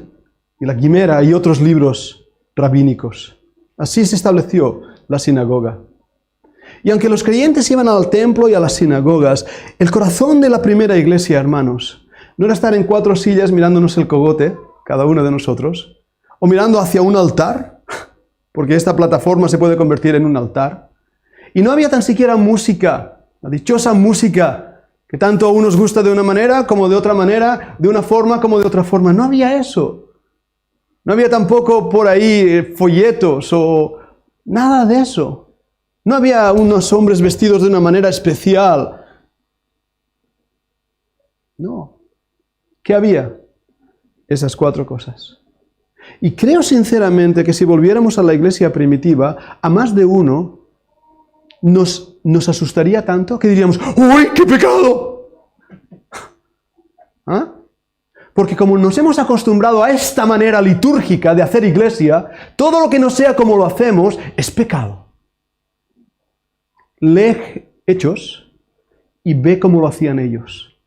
y la Guimera y otros libros rabínicos. Así se estableció la sinagoga. Y aunque los creyentes iban al templo y a las sinagogas, el corazón de la primera iglesia, hermanos, no era estar en 4 sillas mirándonos el cogote, cada uno de nosotros, o mirando hacia un altar, porque esta plataforma se puede convertir en un altar. Y no había tan siquiera música, la dichosa música, que tanto a unos gusta de una manera como de otra manera, de una forma como de otra forma. No había eso. No había tampoco por ahí folletos o nada de eso. No había unos hombres vestidos de una manera especial. No. ¿Qué había? Esas 4 cosas. Y creo sinceramente que si volviéramos a la iglesia primitiva, a más de uno nos asustaría tanto que diríamos, ¡uy, qué pecado! ¿Ah? Porque como nos hemos acostumbrado a esta manera litúrgica de hacer iglesia, todo lo que no sea como lo hacemos es pecado. Lee Hechos y ve cómo lo hacían ellos.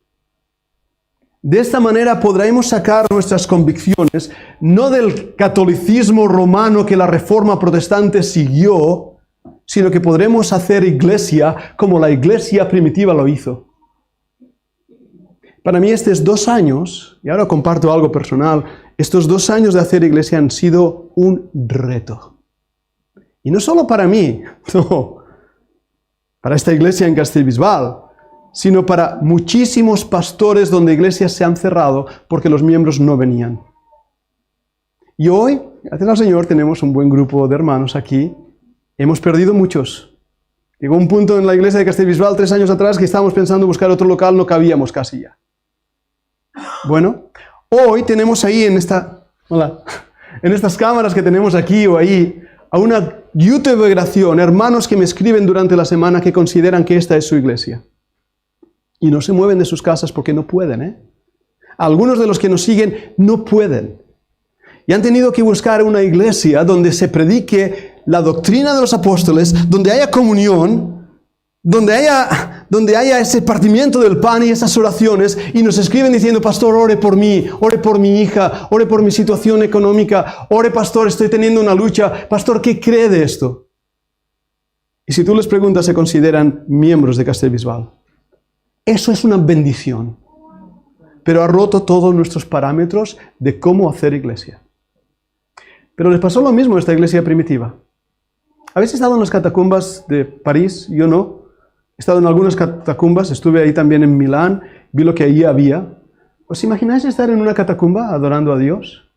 De esta manera podremos sacar nuestras convicciones, no del catolicismo romano que la Reforma Protestante siguió, sino que podremos hacer iglesia como la iglesia primitiva lo hizo. Para mí estos 2 años, y ahora comparto algo personal, estos 2 años de hacer iglesia han sido un reto. Y no solo para mí, no, para esta iglesia en Castellbisbal, sino para muchísimos pastores donde iglesias se han cerrado porque los miembros no venían. Y hoy, gracias al Señor, tenemos un buen grupo de hermanos aquí. Hemos perdido muchos. Llegó un punto en la iglesia de Castellbisbal 3 años atrás que estábamos pensando buscar otro local, no cabíamos casi ya. Bueno, hoy tenemos ahí en estas cámaras que tenemos aquí o ahí, a una youtubegración, hermanos que me escriben durante la semana que consideran que esta es su iglesia. Y no se mueven de sus casas porque no pueden, Algunos de los que nos siguen no pueden. Y han tenido que buscar una iglesia donde se predique la doctrina de los apóstoles, donde haya comunión, donde haya ese partimiento del pan y esas oraciones, y nos escriben diciendo, pastor, ore por mí, ore por mi hija, ore por mi situación económica, ore, pastor, estoy teniendo una lucha, pastor, ¿qué cree de esto? Y si tú les preguntas, se consideran miembros de Castellbisbal. Eso es una bendición, pero ha roto todos nuestros parámetros de cómo hacer iglesia. Pero les pasó lo mismo a esta iglesia primitiva. ¿Habéis estado en las catacumbas de París? Yo no. He estado en algunas catacumbas, estuve ahí también en Milán, vi lo que allí había. ¿Os imagináis estar en una catacumba adorando a Dios?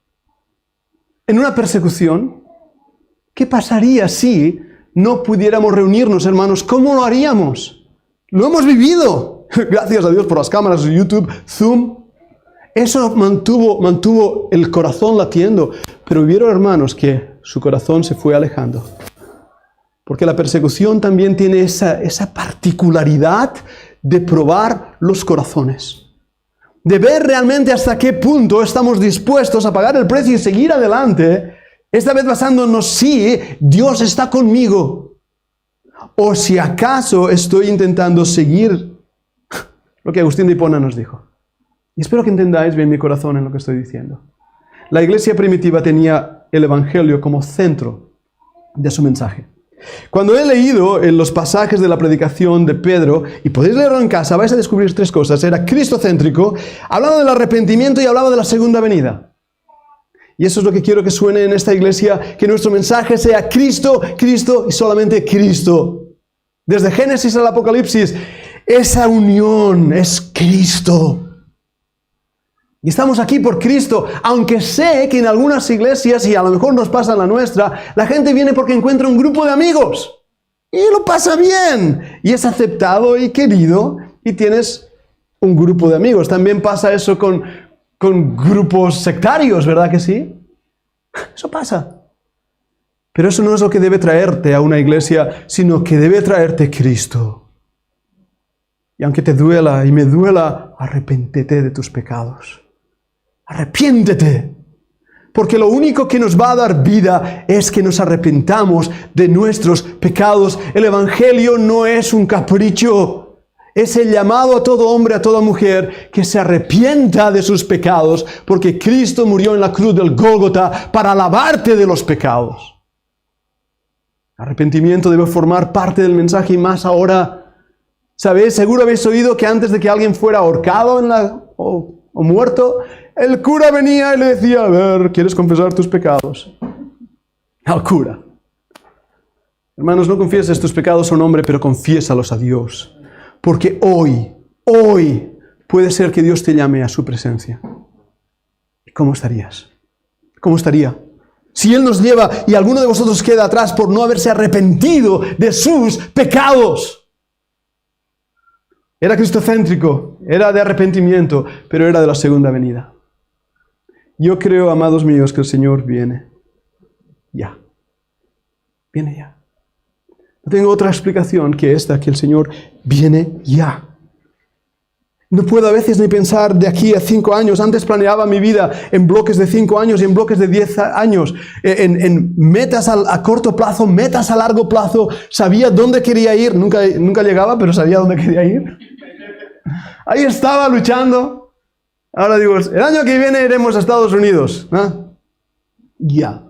¿En una persecución? ¿Qué pasaría si no pudiéramos reunirnos, hermanos? ¿Cómo lo haríamos? Lo hemos vivido. Gracias a Dios por las cámaras de YouTube, Zoom. Eso mantuvo el corazón latiendo. Pero hubieron hermanos que su corazón se fue alejando. Porque la persecución también tiene esa particularidad de probar los corazones. De ver realmente hasta qué punto estamos dispuestos a pagar el precio y seguir adelante. Esta vez basándonos si Dios está conmigo. O si acaso estoy intentando seguir lo que Agustín de Hipona nos dijo. Y espero que entendáis bien mi corazón en lo que estoy diciendo. La iglesia primitiva tenía el Evangelio como centro de su mensaje. Cuando he leído en los pasajes de la predicación de Pedro, y podéis leerlo en casa, vais a descubrir tres cosas. Era cristocéntrico, hablaba del arrepentimiento y hablaba de la segunda venida. Y eso es lo que quiero que suene en esta iglesia, que nuestro mensaje sea Cristo, Cristo y solamente Cristo. Desde Génesis al Apocalipsis, esa unión es Cristo. Y estamos aquí por Cristo, aunque sé que en algunas iglesias, y a lo mejor nos pasa en la nuestra, la gente viene porque encuentra un grupo de amigos. Y lo pasa bien. Y es aceptado y querido, y tienes un grupo de amigos. También pasa eso con grupos sectarios, ¿verdad que sí? Eso pasa. Pero eso no es lo que debe traerte a una iglesia, sino que debe traerte Cristo. Y aunque te duela y me duela, arrepéntete de tus pecados. Arrepiéntete. Porque lo único que nos va a dar vida es que nos arrepentamos de nuestros pecados. El Evangelio no es un capricho. Es el llamado a todo hombre, a toda mujer, que se arrepienta de sus pecados, porque Cristo murió en la cruz del Gólgota para lavarte de los pecados. Arrepentimiento debe formar parte del mensaje y más ahora. ¿Sabéis? Seguro habéis oído que antes de que alguien fuera ahorcado o muerto, el cura venía y le decía, a ver, ¿quieres confesar tus pecados? Al cura. Hermanos, no confieses tus pecados a un hombre, pero confiésalos a Dios. Porque hoy puede ser que Dios te llame a su presencia. ¿Y cómo estarías? ¿Cómo estaría? Si Él nos lleva y alguno de vosotros queda atrás por no haberse arrepentido de sus pecados. Era cristocéntrico, era de arrepentimiento, pero era de la segunda venida. Yo creo, amados míos, que el Señor viene ya. Viene ya. No tengo otra explicación que esta, que el Señor viene ya. No puedo a veces ni pensar de aquí a 5 años. Antes planeaba mi vida en bloques de 5 años y en bloques de 10 años. En metas a corto plazo, metas a largo plazo. Sabía dónde quería ir. Nunca llegaba, pero sabía dónde quería ir. Ahí estaba luchando. Ahora digo, el año que viene iremos a Estados Unidos. Ya.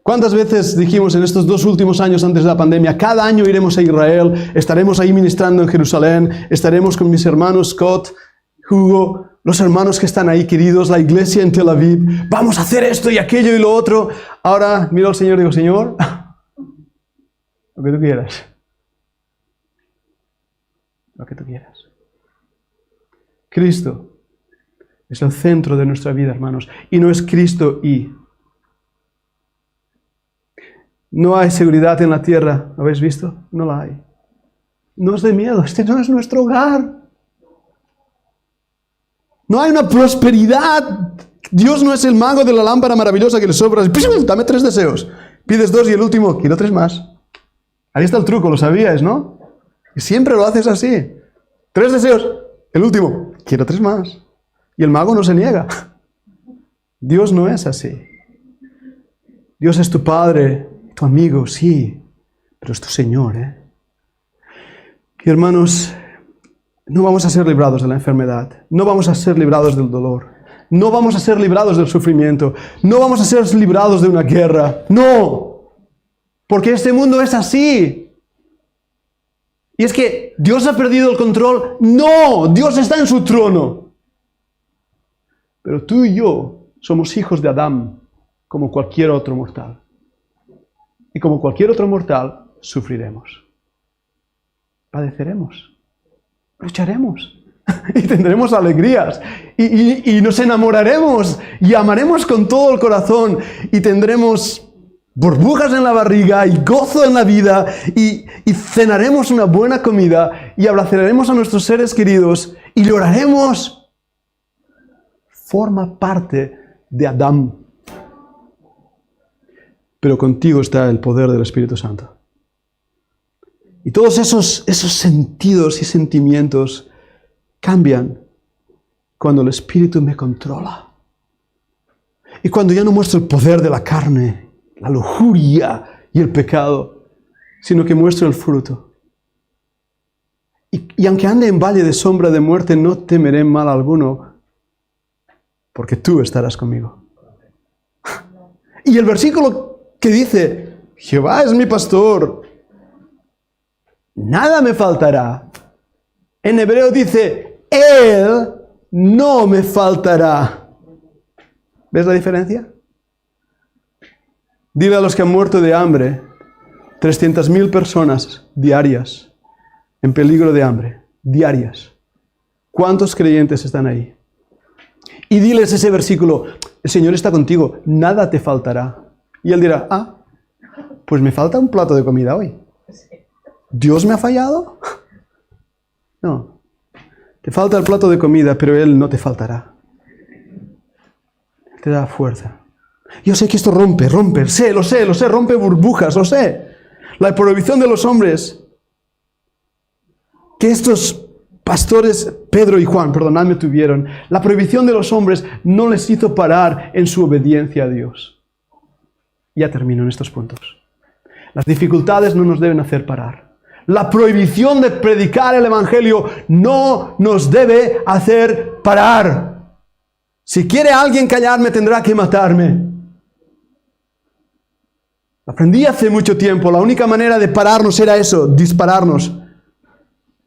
¿Cuántas veces dijimos en estos 2 últimos años antes de la pandemia, cada año iremos a Israel, estaremos ahí ministrando en Jerusalén, estaremos con mis hermanos Scott, Hugo, los hermanos que están ahí queridos, la iglesia en Tel Aviv, vamos a hacer esto y aquello y lo otro. Ahora miro al Señor y digo, Señor, lo que tú quieras. Lo que tú quieras. Cristo es el centro de nuestra vida, hermanos, y no es Cristo y... No hay seguridad en la tierra, ¿lo habéis visto? No la hay. No os dé miedo, este no es nuestro hogar. No hay una prosperidad. Dios no es el mago de la lámpara maravillosa que le soplas. Dame 3 deseos. Pides 2 y el último, quiero 3 más. Ahí está el truco, lo sabíais, ¿no? Y siempre lo haces así. 3 deseos, el último, quiero 3 más. Y el mago no se niega. Dios no es así. Dios es tu Padre, tu amigo, sí, pero es tu Señor, Y hermanos, no vamos a ser librados de la enfermedad, no vamos a ser librados del dolor, no vamos a ser librados del sufrimiento, no vamos a ser librados de una guerra, no, porque este mundo es así. Y es que Dios ha perdido el control, no, Dios está en su trono. Pero tú y yo somos hijos de Adán, como cualquier otro mortal. Y como cualquier otro mortal, sufriremos. Padeceremos. Lucharemos. Y tendremos alegrías. Y nos enamoraremos. Y amaremos con todo el corazón. Y tendremos burbujas en la barriga y gozo en la vida. Y cenaremos una buena comida. Y abrazaremos a nuestros seres queridos. Y lloraremos. Forma parte de Adán. Pero contigo está el poder del Espíritu Santo. Y todos esos sentidos y sentimientos cambian cuando el Espíritu me controla. Y cuando ya no muestro el poder de la carne, la lujuria y el pecado, sino que muestro el fruto. Y aunque ande en valle de sombra de muerte, no temeré mal alguno, porque tú estarás conmigo. Y el versículo que dice, Jehová es mi pastor, nada me faltará. En hebreo dice, Él no me faltará. ¿Ves la diferencia? Dile a los que han muerto de hambre, 300.000 personas diarias en peligro de hambre, diarias. ¿Cuántos creyentes están ahí? Y diles ese versículo, el Señor está contigo, nada te faltará. Y él dirá, pues me falta un plato de comida hoy. ¿Dios me ha fallado? No. Te falta el plato de comida, pero Él no te faltará. Te da fuerza. Yo sé que esto rompe, lo sé, rompe burbujas, lo sé. La prohibición de los hombres, que estos pastores, Pedro y Juan, perdonadme, tuvieron, la prohibición de los hombres no les hizo parar en su obediencia a Dios. Ya termino en estos puntos. Las dificultades no nos deben hacer parar. La prohibición de predicar el Evangelio no nos debe hacer parar. Si quiere alguien callarme, tendrá que matarme. Aprendí hace mucho tiempo, la única manera de pararnos era eso, dispararnos.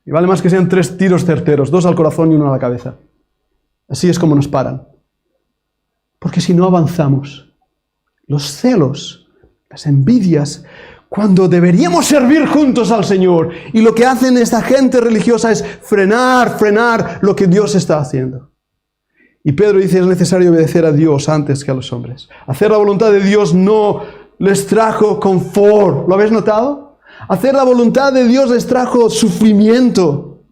Y vale más que sean 3 tiros certeros, 2 al corazón y 1 a la cabeza. Así es como nos paran. Porque si no avanzamos, los celos, las envidias, cuando deberíamos servir juntos al Señor, y lo que hacen esta gente religiosa es frenar lo que Dios está haciendo. Y Pedro dice, es necesario obedecer a Dios antes que a los hombres. Hacer la voluntad de Dios no les trajo confort. ¿Lo habéis notado? Hacer la voluntad de Dios les trajo sufrimiento.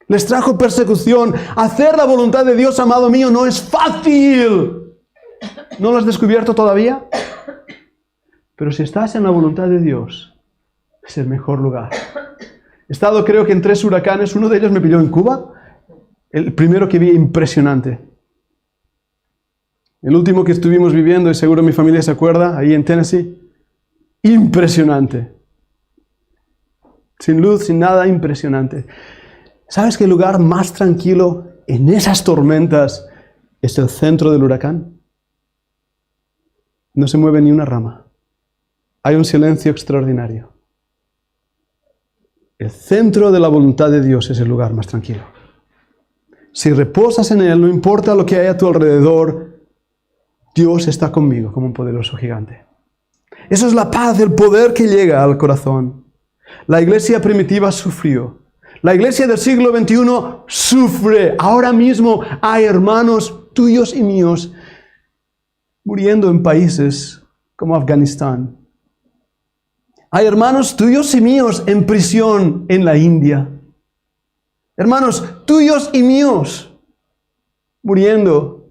Les trajo persecución. Hacer la voluntad de Dios, amado mío, no es fácil. ¿No lo has descubierto todavía? Pero si estás en la voluntad de Dios, es el mejor lugar. He estado, creo que en 3 huracanes. Uno de ellos me pilló en Cuba. El primero que vi, impresionante. El último que estuvimos viviendo, y seguro mi familia se acuerda, ahí en Tennessee. Impresionante. Sin luz, sin nada, impresionante. ¿Sabes qué lugar más tranquilo en esas tormentas es el centro del huracán? No se mueve ni una rama. Hay un silencio extraordinario. El centro de la voluntad de Dios es el lugar más tranquilo. Si reposas en Él, no importa lo que hay a tu alrededor, Dios está conmigo como un poderoso gigante. Eso es la paz, el poder que llega al corazón. La iglesia primitiva sufrió. La iglesia del siglo XXI sufre. Ahora mismo hay hermanos tuyos y míos muriendo en países como Afganistán. Hay hermanos tuyos y míos en prisión en la India. Hermanos tuyos y míos muriendo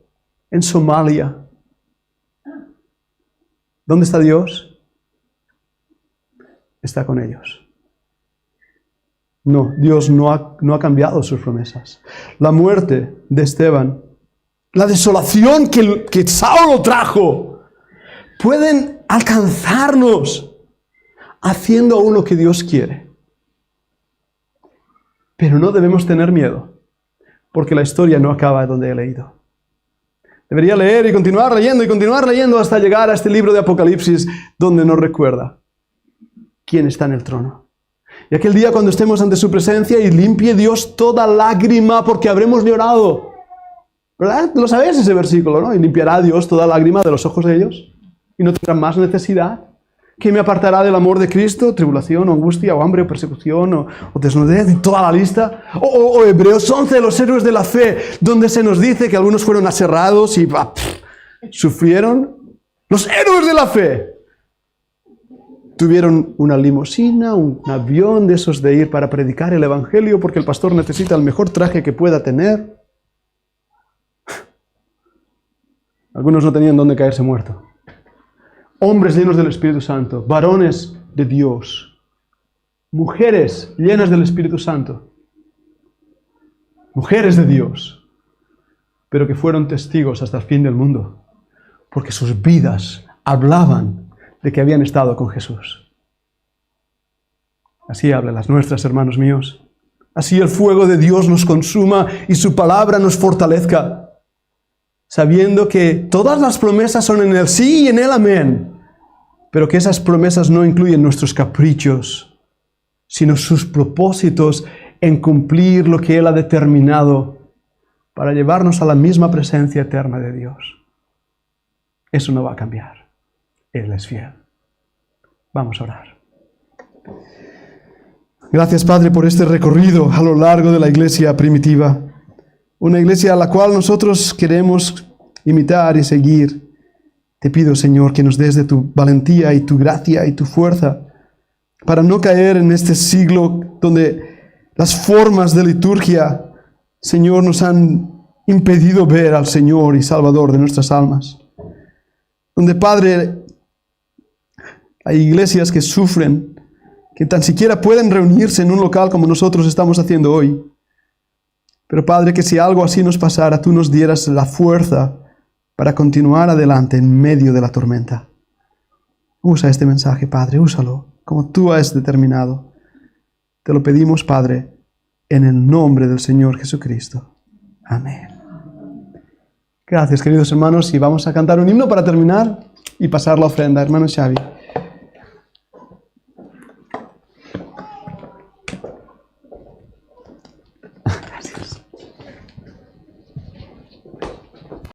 en Somalia. ¿Dónde está Dios? Está con ellos. No, Dios no ha cambiado sus promesas. La muerte de Esteban, la desolación que Saulo trajo, pueden alcanzarnos haciendo aún lo que Dios quiere. Pero no debemos tener miedo, porque la historia no acaba donde he leído. Debería leer y continuar leyendo hasta llegar a este libro de Apocalipsis, donde nos recuerda quién está en el trono. Y aquel día cuando estemos ante su presencia y limpie Dios toda lágrima, porque habremos llorado. ¿Verdad? Lo sabéis ese versículo, ¿no? Y limpiará Dios toda lágrima de los ojos de ellos, y no tendrán más necesidad. ¿Qué me apartará del amor de Cristo? Tribulación, o angustia, o hambre, o persecución, o desnudez, y toda la lista. O Hebreos 11, los héroes de la fe, donde se nos dice que algunos fueron aserrados y sufrieron. Los héroes de la fe tuvieron una limusina, un avión de esos de ir para predicar el Evangelio, porque el pastor necesita el mejor traje que pueda tener. Algunos no tenían dónde caerse muerto. Hombres llenos del Espíritu Santo, varones de Dios, mujeres llenas del Espíritu Santo, mujeres de Dios, pero que fueron testigos hasta el fin del mundo, porque sus vidas hablaban de que habían estado con Jesús. Así hablan las nuestras, hermanos míos. Así el fuego de Dios nos consuma y su palabra nos fortalezca. sabiendo que todas las promesas son en el sí y en el amén, pero que esas promesas no incluyen nuestros caprichos, sino sus propósitos en cumplir lo que Él ha determinado para llevarnos a la misma presencia eterna de Dios. Eso no va a cambiar. Él es fiel. Vamos a orar. Gracias, Padre, por este recorrido a lo largo de la iglesia primitiva. Una iglesia a la cual nosotros queremos imitar y seguir. Te pido, Señor, que nos des de tu valentía y tu gracia y tu fuerza para no caer en este siglo donde las formas de liturgia, Señor, nos han impedido ver al Señor y Salvador de nuestras almas. Donde, Padre, hay iglesias que sufren, que tan siquiera pueden reunirse en un local como nosotros estamos haciendo hoy. Pero, Padre, que si algo así nos pasara, tú nos dieras la fuerza para continuar adelante en medio de la tormenta. Usa este mensaje, Padre, úsalo como tú has determinado. Te lo pedimos, Padre, en el nombre del Señor Jesucristo. Amén. Gracias, queridos hermanos, y vamos a cantar un himno para terminar y pasar la ofrenda. Hermano Xavi.